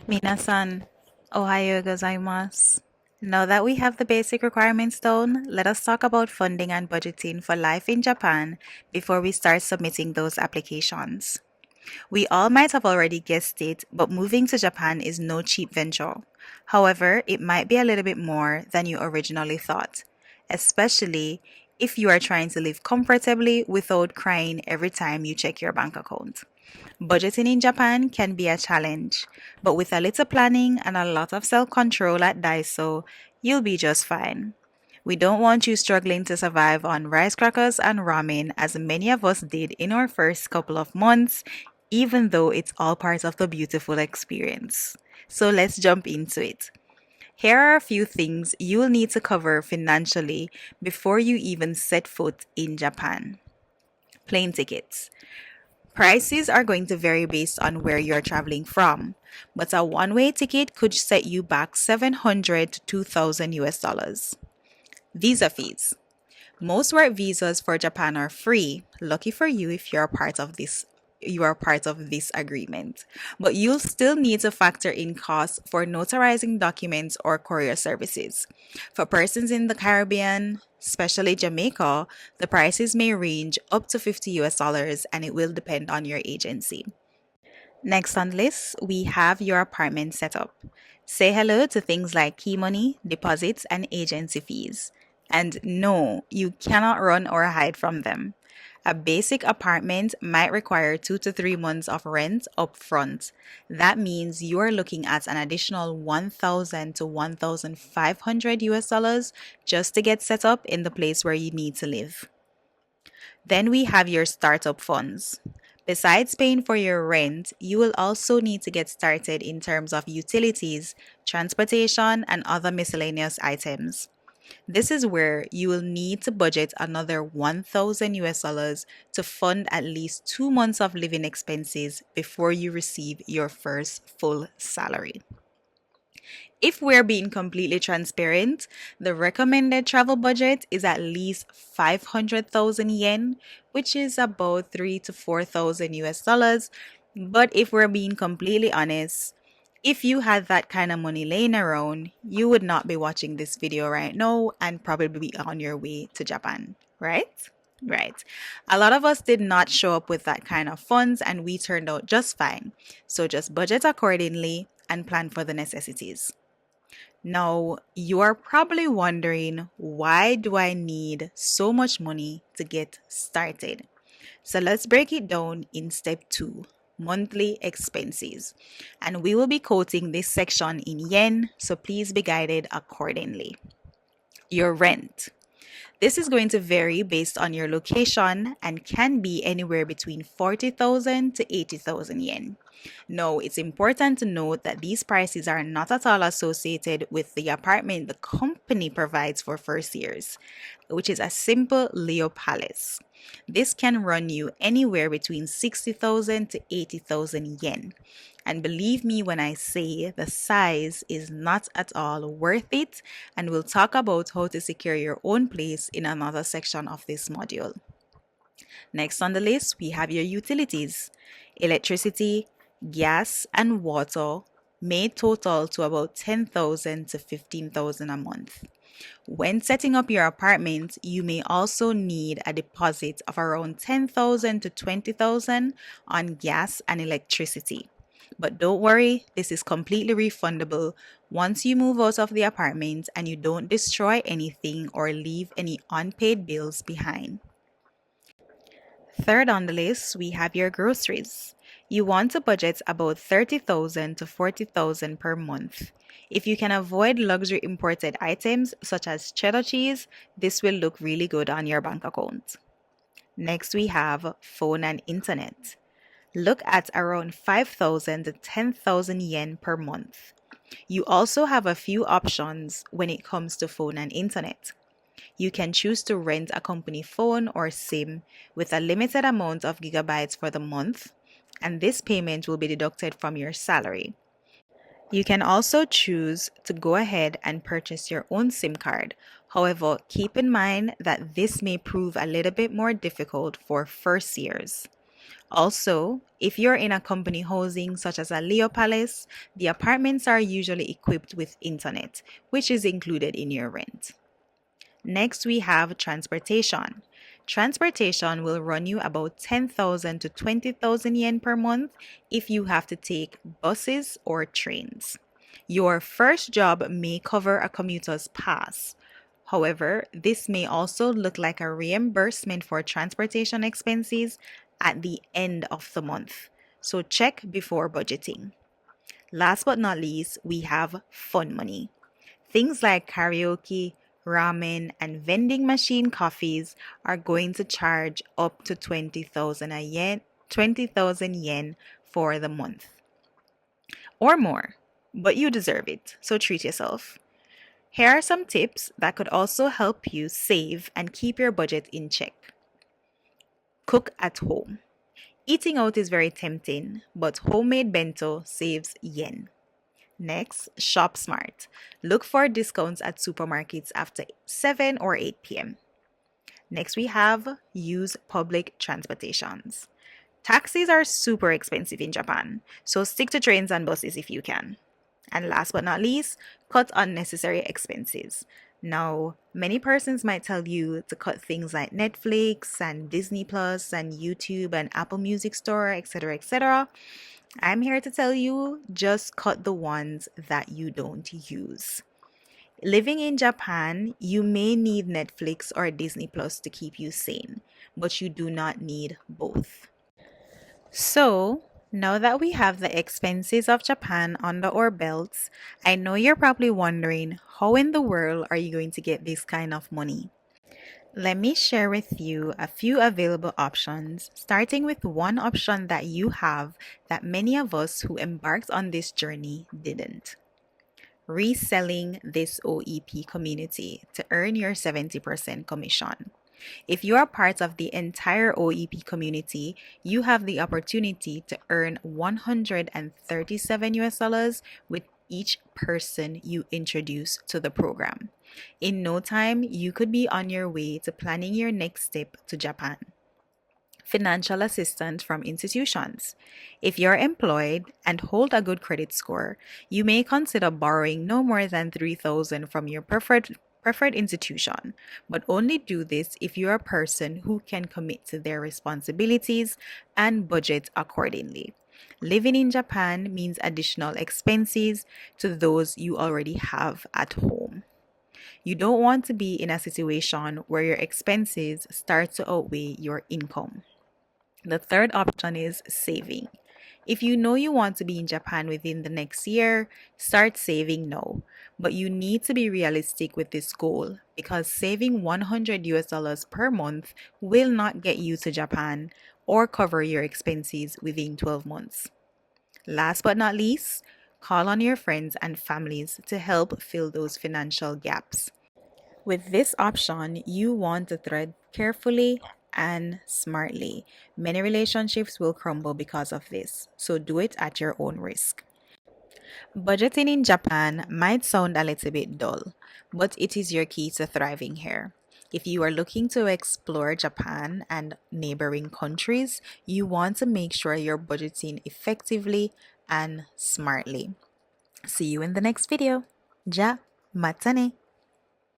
Minasan, Ohayo gozaimasu. Now that we have the basic requirements down, let us talk about funding and budgeting for life in Japan before we start submitting those applications. We all might have already guessed it, but moving to Japan is no cheap venture. However, it might be a little bit more than you originally thought, especially if you are trying to live comfortably without crying every time you check your bank account. Budgeting in Japan can be a challenge, but with a little planning and a lot of self control at Daiso, you'll be just fine. We don't want you struggling to survive on rice crackers and ramen as many of us did in our first couple of months, even though it's all part of the beautiful experience. So let's jump into it. Here are a few things you'll need to cover financially before you even set foot in Japan. Plane tickets. Prices are going to vary based on where you're traveling from, but a one-way ticket could set you back 700 to 2000 US dollars. Visa fees. Most work visas for Japan are free. Lucky for you if you are part of this agreement. But you'll still need to factor in costs for notarizing documents or courier services. For persons in the Caribbean, especially Jamaica, the prices may range up to 50 US dollars and it will depend on your agency. Next on the list, we have your apartment setup. Say hello to things like key money, deposits, and agency fees. And no, you cannot run or hide from them. A basic apartment might require 2 to 3 months of rent up front. That means you are looking at an additional 1000 to 1500 US dollars just to get set up in the place where you need to live. Then we have your startup funds. Besides paying for your rent, you will also need to get started in terms of utilities, transportation, and other miscellaneous items. This is where you will need to budget another 1000 US dollars to fund at least 2 months of living expenses before you receive your first full salary. If we're being completely transparent, the recommended travel budget is at least 500,000 yen, which is about 3 to 4,000 US dollars. But if we're being completely honest, if you had that kind of money laying around, you would not be watching this video right now and probably be on your way to Japan, right? Right. A lot of us did not show up with that kind of funds and we turned out just fine. So just budget accordingly and plan for the necessities. Now, you are probably wondering, why do I need so much money to get started? So let's break it down in step 2, monthly expenses. And we will be quoting this section in yen, so please be guided accordingly. Your rent. This is going to vary based on your location and can be anywhere between 40,000 to 80,000 yen. Now, it's important to note that these prices are not at all associated with the apartment the company provides for first years, which is a simple LeoPalace. This can run you anywhere between 60,000 to 80,000 yen. And believe me when I say the size is not at all worth it, and we'll talk about how to secure your own place in another section of this module. Next on the list, we have your utilities. Electricity, gas, and water may total to about 10,000 to 15,000 a month. When setting up your apartment, you may also need a deposit of around 10,000 to 20,000 on gas and electricity. But don't worry, this is completely refundable once you move out of the apartment and you don't destroy anything or leave any unpaid bills behind. Third on the list, we have your groceries. You want to budget about 30,000 to 40,000 per month. If you can avoid luxury imported items such as cheddar cheese, this will look really good on your bank account. Next, we have phone and internet. Look at around 5,000 to 10,000 yen per month. You also have a few options when it comes to phone and internet. You can choose to rent a company phone or SIM with a limited amount of gigabytes for the month, and this payment will be deducted from your salary. You can also choose to go ahead and purchase your own SIM card. However, keep in mind that this may prove a little bit more difficult for first years. Also, if you're in a company housing such as a LeoPalace, the apartments are usually equipped with internet, which is included in your rent. Next, we have transportation. Transportation will run you about 10,000 to 20,000 yen per month if you have to take buses or trains. Your first job may cover a commuter's pass. However, this may also look like a reimbursement for transportation expenses at the end of the month. So check before budgeting. Last but not least, we have fun money. Things like karaoke, ramen, and vending machine coffees are going to charge up to 20,000 yen for the month or more. But you deserve it, so treat yourself. Here are some tips that could also help you save and keep your budget in check. Cook at home. Eating out is very tempting, but homemade bento saves yen. Next, shop smart. Look for discounts at supermarkets after 7 or 8 p.m. Next, we have use public transportations. Taxis are super expensive in Japan, so stick to trains and buses if you can. And last but not least, cut unnecessary expenses. Now, many persons might tell you to cut things like Netflix and Disney Plus and YouTube and Apple Music Store, etc., etc. I'm here to tell you just cut the ones that you don't use. Living in Japan, you may need Netflix or Disney Plus to keep you sane, but you do not need both. So, now that we have the expenses of Japan under our belts, I know you're probably wondering how in the world are you going to get this kind of money? Let me share with you a few available options, starting with one option that you have that many of us who embarked on this journey didn't. Reselling this OEP community to earn your 70% commission. If you are part of the entire OEP community, you have the opportunity to earn 137 US dollars with each person you introduce to the program. In no time, you could be on your way to planning your next step to Japan. Financial assistance from institutions. If you're employed and hold a good credit score, you may consider borrowing no more than 3,000 from your preferred institution, but only do this if you're a person who can commit to their responsibilities and budget accordingly. Living in Japan means additional expenses to those you already have at home. You don't want to be in a situation where your expenses start to outweigh your income. The third option is saving. If you know you want to be in Japan within the next year, start saving now. But you need to be realistic with this goal because saving 100 US dollars per month will not get you to Japan or cover your expenses within 12 months. Last but not least, call on your friends and families to help fill those financial gaps. With this option, you want to tread carefully and smartly. Many relationships will crumble because of this, so do it at your own risk. Budgeting in Japan might sound a little bit dull, but it is your key to thriving here. If you are looking to explore Japan and neighboring countries, you want to make sure you're budgeting effectively and smartly. See you in the next video. Ja, matane.